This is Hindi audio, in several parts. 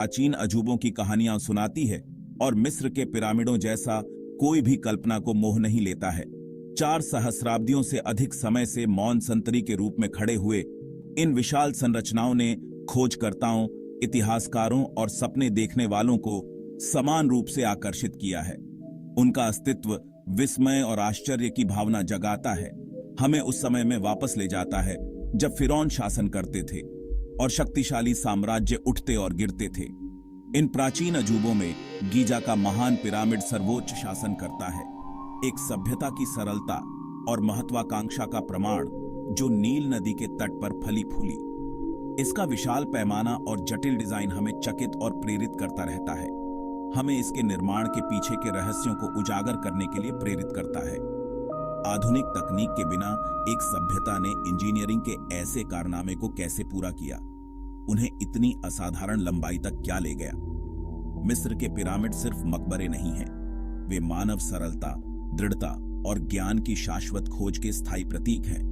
प्राचीन अजूबों की कहानियां सुनाती है और मिस्र के पिरामिडों जैसा कोई भी कल्पना को मोह नहीं लेता है। 4 सहस्राब्दियों से अधिक समय से मौन संतरी के रूप में खड़े हुए इन विशाल संरचनाओं ने खोजकर्ताओं, इतिहासकारों और सपने देखने वालों को समान रूप से आकर्षित किया है। उनका अस्तित्व विस्मय और आश्चर्य की भावना जगाता है, हमें उस समय में वापस ले जाता है जब फिरौन शासन करते थे और शक्तिशाली साम्राज्य उठते और गिरते थे। इन प्राचीन अजूबों में गीजा का महान पिरामिड सर्वोच्च शासन करता है, एक सभ्यता की सरलता और महत्वाकांक्षा का प्रमाण जो नील नदी के तट पर फली फूली। इसका विशाल पैमाना और जटिल डिजाइन हमें चकित और प्रेरित करता रहता है, हमें इसके निर्माण के पीछे के रहस्यों को उजागर करने के लिए प्रेरित करता है। आधुनिक तकनीक के बिना एक सभ्यता ने इंजीनियरिंग के ऐसे कारनामे को कैसे पूरा किया, उन्हें इतनी असाधारण लंबाई तक क्या ले गया। मिस्र के पिरामिड सिर्फ मकबरे नहीं हैं, वे मानव सरलता, दृढ़ता और ज्ञान की शाश्वत खोज के स्थायी प्रतीक हैं।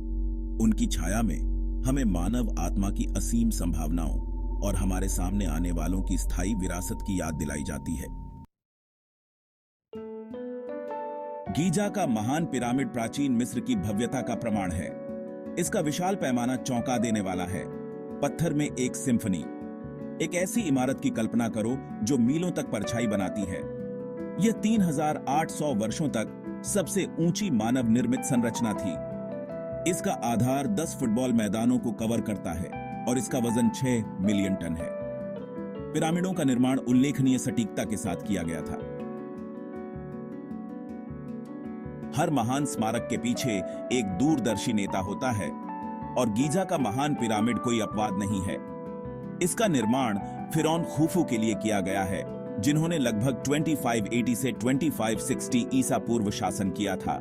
उनकी छाया में हमें मानव आत्मा की असीम संभावनाओं और हमारे सामने आने वालों की स्थायी विरासत की याद दिलाई जाती है। गीजा का महान पिरामिड प्राचीन मिस्र की भव्यता का प्रमाण है। इसका विशाल पैमाना चौंका देने वाला है। पत्थर में एक सिम्फनी, एक ऐसी इमारत की कल्पना करो जो मीलों तक परछाई बनाती है। यह 3800 वर्षों तक सबसे ऊंची मानव निर्मित संरचना थी। इसका आधार 10 फुटबॉल मैदानों को कवर करता है और इसका वजन 6 मिलियन टन है। पिरामिडों का निर्माण उल्लेखनीय सटीकता के साथ किया गया था। हर महान स्मारक के पीछे एक दूरदर्शी नेता होता है और गीजा का महान पिरामिड कोई अपवाद नहीं है। इसका निर्माण फिरौन खुफू के लिए किया गया है, जिन्होंने लगभग 2580 से 2560 ईसा पूर्व शासन किया था।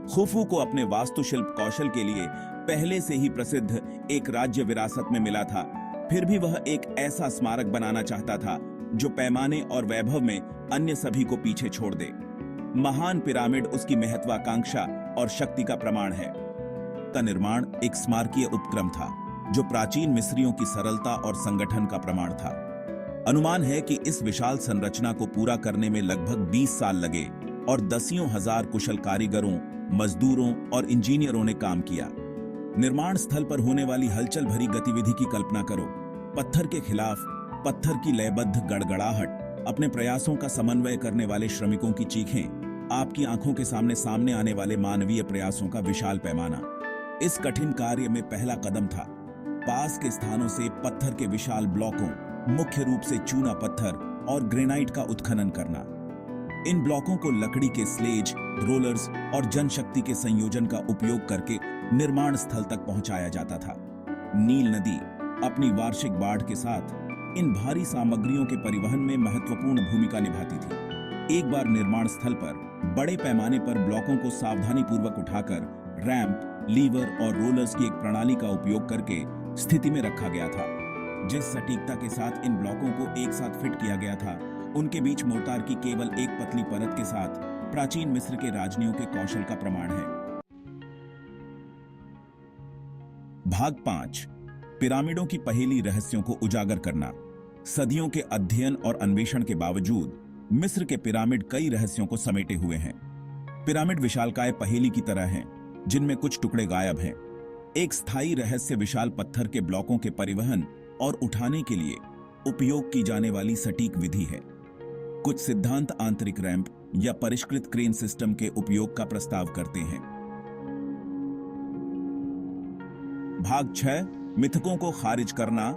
खुफू को अपने वास्तुशिल्प कौशल के लिए पहले से ही प्रसिद्ध एक राज्य विरासत में मिला था, फिर भी वह एक ऐसा स्मारक बनाना चाहता था जो पैमाने और वैभव में अन्य सभी को पीछे छोड़ दे। महान पिरामिड उसकी महत्वाकांक्षा और शक्ति का प्रमाण है। का निर्माण एक स्मारकीय उपक्रम था जो प्राचीन मिस्रियों की सरलता और संगठन का प्रमाण था। अनुमान है कि इस विशाल संरचना को पूरा करने में लगभग 20 साल लगे और दसियों हजार कुशल कारीगरों, मजदूरों और इंजीनियरों ने काम किया। निर्माण स्थल पर होने वाली हलचल भरी गतिविधि की कल्पना करो। पत्थर के खिलाफ पत्थर की लयबद्ध गड़गड़ाहट, अपने प्रयासों का समन्वय करने वाले श्रमिकों की चीखें, आपकी आंखों के सामने आने वाले मानवीय प्रयासों का विशाल पैमाना। इस कठिन कार्य में पहला कदम था पास के स्थानों से पत्थर के विशाल ब्लॉकों, मुख्य रूप से चूना पत्थर और ग्रेनाइट का उत्खनन करना। इन ब्लॉकों को लकड़ी के स्लेज, रोलर्स और जनशक्ति के संयोजन का उपयोग करके निर्माण स्थल तक पहुंचाया जाता था। नील नदी अपनी वार्षिक बाढ़ के साथ इन भारी सामग्रियों के परिवहन में महत्वपूर्ण भूमिका निभाती थी। एक बार निर्माण स्थल पर बड़े पैमाने पर ब्लॉकों को सावधानीपूर्वक उठाकर रैंप, लीवर और रोलर्स की एक प्रणाली का उपयोग करके स्थिति में रखा गया था। जिस सटीकता के साथ इन ब्लॉकों को एक साथ फिट किया गया था, उनके बीच मोर्टार की केवल एक पतली परत के साथ प्राचीन मिस्र के राजनियों के कौशल का प्रमाण है। भाग 5, पिरामिडों की पहेली रहस्यों को उजागर करना। सदियों के अध्ययन और अन्वेषण के बावजूद मिस्र के पिरामिड कई रहस्यों को समेटे हुए हैं। पिरामिड विशालकाय पहेली की तरह हैं, जिनमें कुछ टुकड़े गायब हैं। एक स्थायी रहस्य विशाल पत्थर के ब्लॉकों के परिवहन और उठाने के लिए उपयोग की जाने वाली सटीक विधि है। कुछ सिद्धांत आंतरिक रैंप या परिष्कृत क्रेन सिस्टम के उपयोग का प्रस्ताव करते हैं। भाग 6, मिथकों को खारिज करना,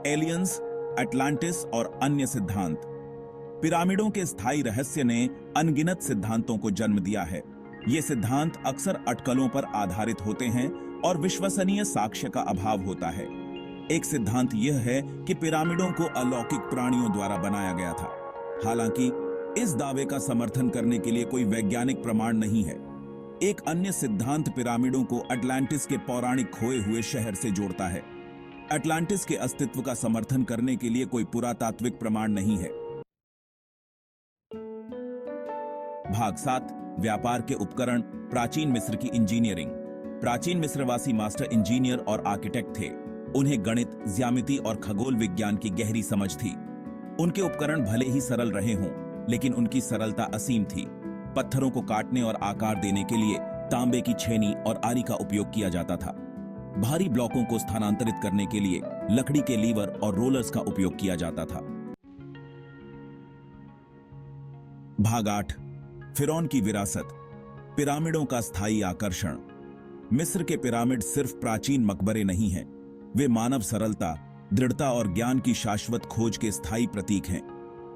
एलियंस, अटलांटिस और अन्य सिद्धांत। पिरामिडों के स्थायी रहस्य ने अनगिनत सिद्धांतों को जन्म दिया है। ये सिद्धांत अक्सर अटकलों पर आधारित होते हैं और विश्वसनीय साक्ष्य का अभाव होता है। एक सिद्धांत यह है कि पिरामिडों को अलौकिक प्राणियों द्वारा बनाया गया था। हालांकि इस दावे का समर्थन करने के लिए कोई वैज्ञानिक प्रमाण नहीं है। एक अन्य सिद्धांत पिरामिडों को अटलांटिस के पौराणिक खोए हुए शहर से जोड़ता है। अटलांटिस के अस्तित्व का समर्थन करने के लिए कोई पुरातात्विक प्रमाण नहीं है। भाग 7, व्यापार के उपकरण, प्राचीन मिस्र की इंजीनियरिंग। प्राचीन मिस्रवासी मास्टर इंजीनियर और आर्किटेक्ट थे। उन्हें गणित, ज्यामिति और खगोल विज्ञान की गहरी समझ थी। उनके उपकरण भले ही सरल रहे हों, लेकिन उनकी सरलता असीम थी। पत्थरों को काटने और आकार देने के लिए तांबे की छेनी और आरी का उपयोग किया जाता था। भारी ब्लॉकों को स्थानांतरित करने के लिए लकड़ी के लीवर और रोलर्स का उपयोग किया जाता था। भाग 8, फिरौन की विरासत, पिरामिडों का स्थायी आकर्षण। मिस्र के पिरामिड सिर्फ प्राचीन मकबरे नहीं हैं, वे मानव सरलता, दृढ़ता और ज्ञान की शाश्वत खोज के स्थायी प्रतीक हैं।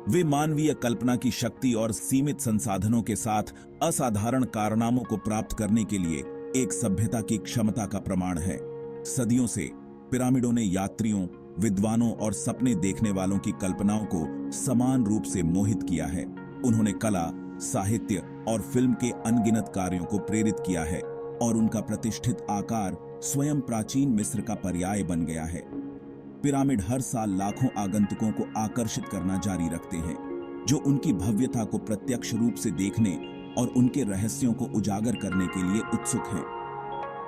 वे मानवीय कल्पना की शक्ति और सीमित संसाधनों के साथ असाधारण कारनामों को प्राप्त करने के लिए एक सभ्यता की क्षमता का प्रमाण है। सदियों से पिरामिडों ने यात्रियों, विद्वानों और सपने देखने वालों की कल्पनाओं को समान रूप से मोहित किया है। उन्होंने कला, साहित्य और फिल्म के अनगिनत कार्यों को प्रेरित किया है और उनका प्रतिष्ठित आकार स्वयं प्राचीन मिस्र का पर्याय बन गया है। पिरामिड हर साल लाखों आगंतुकों को आकर्षित करना जारी रखते हैं, जो उनकी भव्यता को प्रत्यक्ष रूप से देखने और उनके रहस्यों को उजागर करने के लिए उत्सुक हैं।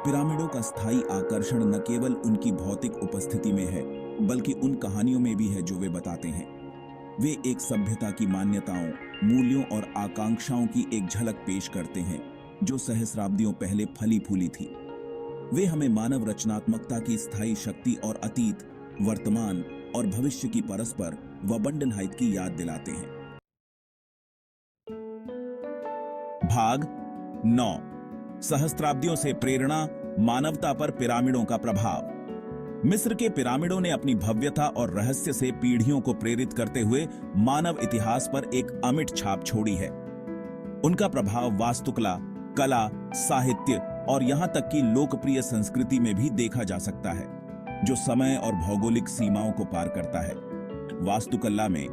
पिरामिडों का स्थायी आकर्षण न केवल उनकी भौतिक उपस्थिति में है, बल्कि उन कहानियों में भी है जो वे बताते हैं। वे एक सभ्यता की मान्यताओं, मूल्यों और आकांक्षाओं की एक झलक पेश करते हैं, जो सहस्राब्दियों पहले फली फूली थी। वे हमें मानव रचनात्मकता की स्थायी शक्ति और अतीत, वर्तमान और भविष्य की परस्पर वबंडनहाइट की याद दिलाते हैं। भाग 9, सहस्त्राब्दियों से प्रेरणा, मानवता पर पिरामिडों का प्रभाव। मिस्र के पिरामिडों ने अपनी भव्यता और रहस्य से पीढ़ियों को प्रेरित करते हुए मानव इतिहास पर एक अमिट छाप छोड़ी है। उनका प्रभाव वास्तुकला, कला, साहित्य और यहां तक कि लोकप्रिय संस्कृति में भी देखा जा सकता है, जो समय और भौगोलिक सीमाओं को पार करता है। वास्तुकला में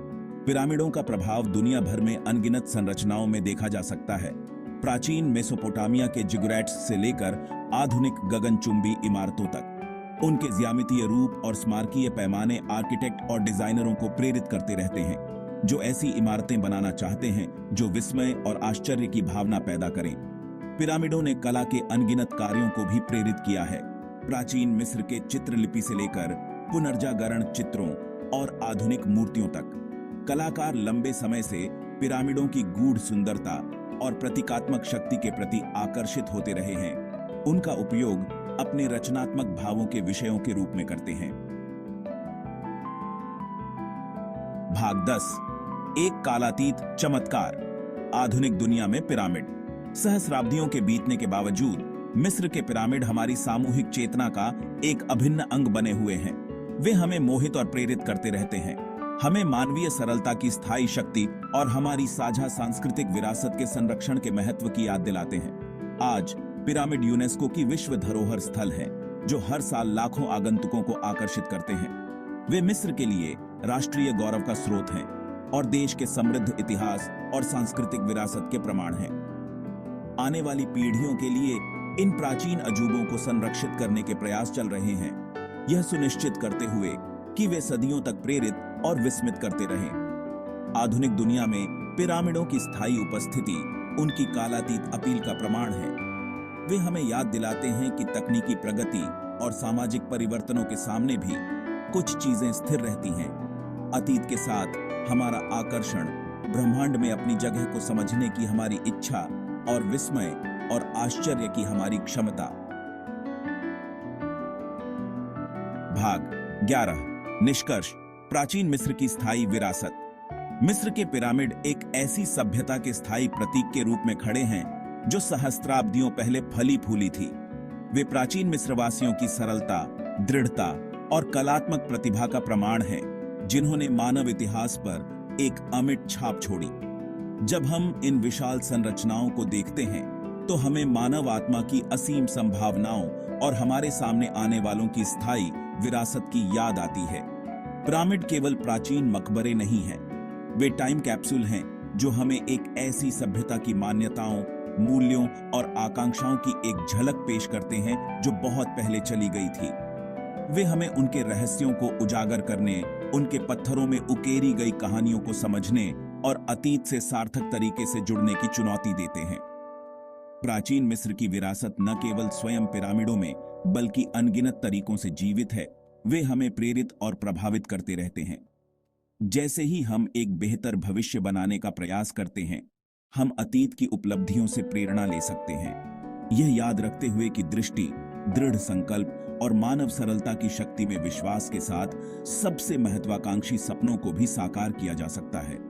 पिरामिडों का प्रभाव दुनिया भर में अनगिनत संरचनाओं में देखा जा सकता है। प्राचीन मेसोपोटामिया के जिगुरैट्स से लेकर आधुनिक गगनचुंबी इमारतों तक, उनके ज्यामितीय रूप और स्मारकीय पैमाने आर्किटेक्ट और डिजाइनरों को प्रेरित करते रहते हैं, जो ऐसी इमारतें बनाना चाहते हैं जो विस्मय और आश्चर्य की भावना पैदा करें। पिरामिडों ने कला के अनगिनत कार्यों को भी प्रेरित किया है। प्राचीन मिस्र के चित्रलिपि से लेकर पुनर्जागरण चित्रों और आधुनिक मूर्तियों तक, कलाकार लंबे समय से पिरामिडों की गूढ़ सुंदरता और प्रतीकात्मक शक्ति के प्रति आकर्षित होते रहे हैं। उनका उपयोग अपने रचनात्मक भावों के विषयों के रूप में करते हैं। भाग 10, एक कालातीत चमत्कार, आधुनिक दुनिया में पिरामिड। सहस्राब्दियों के बीतने के बावजूद मिस्र के पिरामिड हमारी सामूहिक चेतना का एक अभिन्न अंग बने हुए हैं। वे हमें मोहित और प्रेरित करते रहते हैं, हमें मानवीय सरलता की स्थायी शक्ति और हमारी साझा सांस्कृतिक विरासत के संरक्षण के महत्व की याद दिलाते हैं। आज पिरामिड यूनेस्को की विश्व धरोहर स्थल है, जो हर साल लाखों आगंतुकों को आकर्षित करते हैं। वे मिस्र के लिए राष्ट्रीय गौरव का स्रोत हैं और देश के समृद्ध इतिहास और सांस्कृतिक विरासत के प्रमाण हैं। आने वाली पीढ़ियों के लिए इन प्राचीन अजूबों को संरक्षित करने के प्रयास चल रहे हैं, यह सुनिश्चित करते हुए कि वे सदियों तक प्रेरित और विस्मित करते रहें। आधुनिक दुनिया में पिरामिडों की स्थायी उपस्थिति उनकी कालातीत अपील का प्रमाण है। वे हमें याद दिलाते हैं कि तकनीकी प्रगति और सामाजिक परिवर्तनों के सामने भी कुछ चीजें स्थिर रहती हैं। अतीत के साथ हमारा आकर्षण, ब्रह्मांड में अपनी जगह को समझने की हमारी इच्छा और विस्मय और आश्चर्य की हमारी क्षमता। भाग 11, निष्कर्ष, प्राचीन मिस्र की स्थायी विरासत। मिस्र के पिरामिड एक ऐसी सभ्यता के स्थायी प्रतीक के रूप में खड़े हैं जो सहस्त्राब्दियों पहले फली फूली थी। वे प्राचीन मिस्रवासियों की सरलता, दृढ़ता और कलात्मक प्रतिभा का प्रमाण हैं, जिन्होंने मानव इतिहास पर एक अमिट छाप छोड़ी। जब हम इन विशाल संरचनाओं को देखते हैं तो हमें मानव आत्मा की असीम संभावनाओं और हमारे सामने आने वालों की स्थायी विरासत की याद आती है। पिरामिड केवल प्राचीन मकबरे नहीं हैं, वे टाइम कैप्सूल हैं जो हमें एक ऐसी सभ्यता की मान्यताओं, मूल्यों और आकांक्षाओं की एक झलक पेश करते हैं जो बहुत पहले चली गई थी। वे हमें उनके रहस्यों को उजागर करने, उनके पत्थरों में उकेरी गई कहानियों को समझने और अतीत से सार्थक तरीके से जुड़ने की चुनौती देते हैं। प्राचीन मिस्र की विरासत न केवल स्वयं पिरामिडों में बल्कि अनगिनत तरीकों से जीवित है। वे हमें प्रेरित और प्रभावित करते रहते हैं। जैसे ही हम एक बेहतर भविष्य बनाने का प्रयास करते हैं, हम अतीत की उपलब्धियों से प्रेरणा ले सकते हैं। यह याद रखते हुए कि दृष्टि, दृढ़ संकल्प और मानव सरलता की शक्ति में विश्वास के साथ सबसे महत्वाकांक्षी सपनों को भी साकार किया जा सकता है।